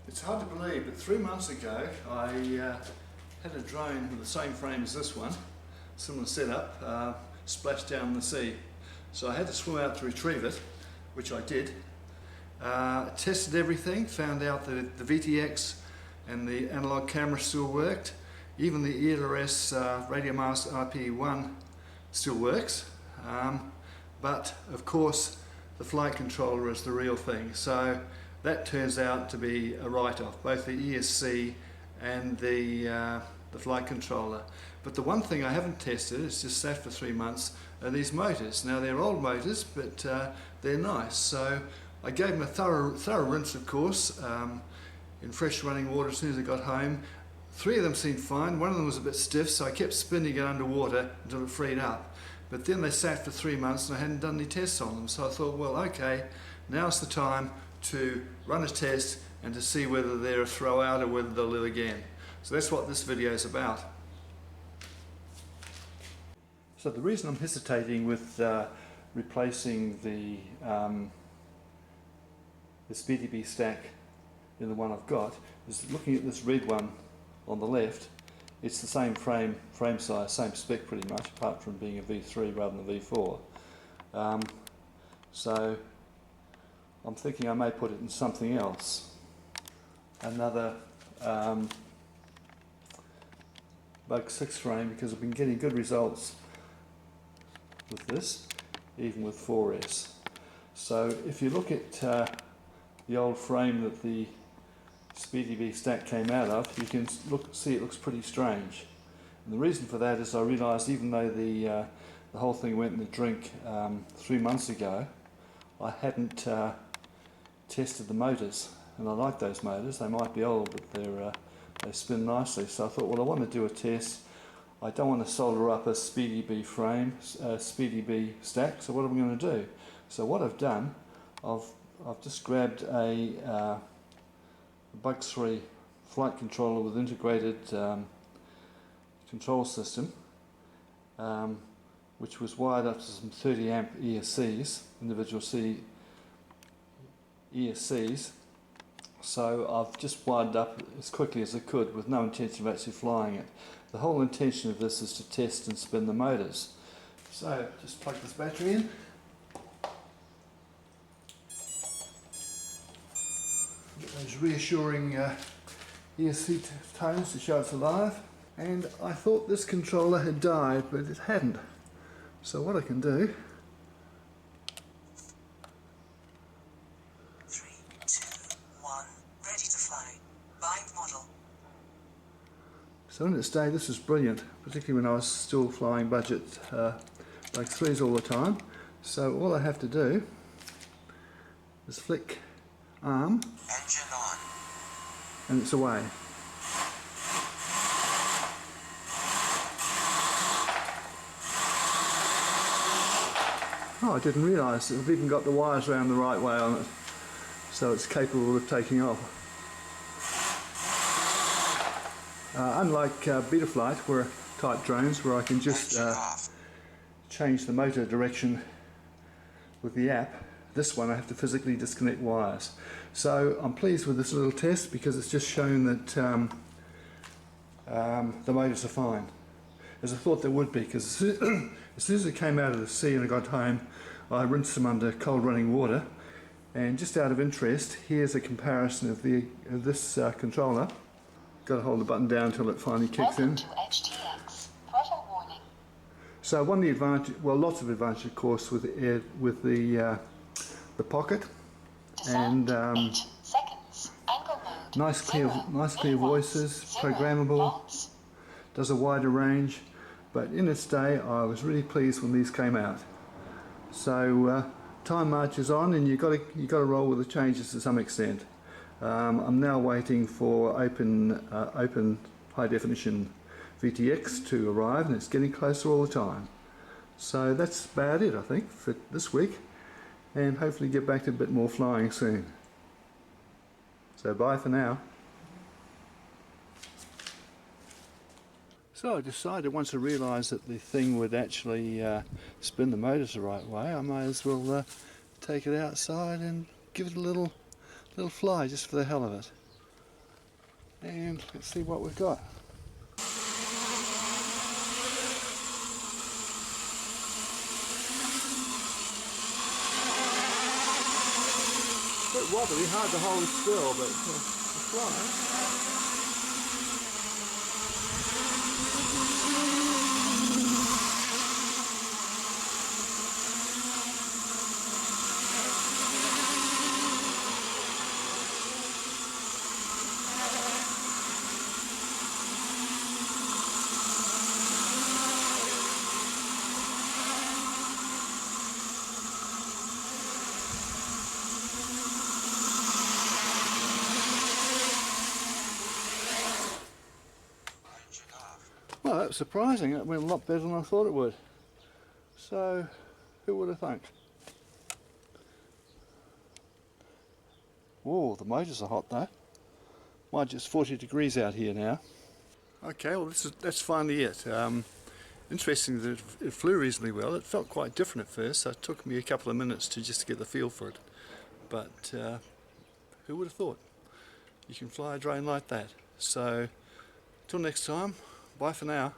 It's hard to believe, but 3 months ago I had a drone with the same frame as this one, similar setup, splashed down in the sea. So I had to swim out to retrieve it, which I did. Tested everything, found out that the VTX and the analog camera still worked. Even the ELRS Radio Master RP1 still works. But of course the flight controller is the real thing. So that turns out to be a write-off, both the ESC and the flight controller. But the one thing I haven't tested, it's just sat for 3 months, are these motors. Now they're old motors, but they're nice. So I gave them a thorough rinse, of course, in fresh running water as soon as I got home. 3 of them seemed fine. One of them was a bit stiff, so I kept spinning it underwater until it freed up. But then they sat for 3 months and I hadn't done any tests on them. So I thought, well, okay, now's the time to run a test and to see whether they're a throw out or whether they'll live again. So that's what this video is about. So the reason I'm hesitating with replacing the SpeedyBee stack in the one I've got is looking at this red one on the left. It's the same frame size, same spec pretty much, apart from being a V3 rather than a V4. So I'm thinking I may put it in something else. Another Bug 6 frame, because I've been getting good results with this, even with 4S. So if you look at the old frame that the SpeedyBee stack came out of, you can see it looks pretty strange. And the reason for that is I realised even though the whole thing went in the drink 3 months ago, I hadn't tested the motors, and I like those motors. They might be old, but they spin nicely. So I thought, well, I want to do a test. I don't want to solder up a SpeedyBee frame, SpeedyBee stack. So what am I going to do? So what I've done, I've just grabbed a Bug 3 flight controller with integrated control system, which was wired up to some 30 amp ESCs, individual C ESCs. So I've just wired it up as quickly as I could with no intention of actually flying it. The whole intention of this is to test and spin the motors. So just plug this battery in. Get those reassuring ESC tones to show it's alive. And I thought this controller had died, but it hadn't. So what I can do, 3, 2, 1, ready to fly. Bind model. so in its day this was brilliant, particularly when I was still flying budget like 3s all the time. So all I have to do is flick arm, Engine on. and it's away. Oh, I didn't realise that I've even got the wires around the right way on it, so it's capable of taking off. Unlike Betaflight type drones, where I can just change the motor direction with the app, this one I have to physically disconnect wires. So I'm pleased with this little test because it's just shown that the motors are fine, as I thought they would be, because as soon as it came out of the sea and I got home, I rinsed them under cold running water. And just out of interest, here's a comparison of this controller. Got to hold the button down until it finally kicks in. Welcome to HTX. Throttle warning. So one of the advantage, well, lots of advantage, of course, with the pocket, Descent, and 8 seconds. Angle mode. nice clear A1, voices, 0 programmable, volts. does a wider range. But in its day, I was really pleased when these came out. So time marches on, and you've got to roll with the changes to some extent. I'm now waiting for open high definition VTX to arrive, and it's getting closer all the time. So that's about it, I think, for this week, and hopefully get back to a bit more flying soon. So bye for now. So I decided, once I realised that the thing would actually spin the motors the right way, I might as well take it outside and give it a little fly just for the hell of it. and let's see what we've got. A bit wobbly, hard to hold still, but it's flying. Well, that was surprising. It went a lot better than I thought it would. So, who would have thunk? Whoa, the motors are hot though. Mind you, it's 40 degrees out here now. Okay, well that's finally it. Interesting that it flew reasonably well. It felt quite different at first, so it took me a couple of minutes to just get the feel for it. But who would have thought? You can fly a drone like that. So, till next time. Bye for now.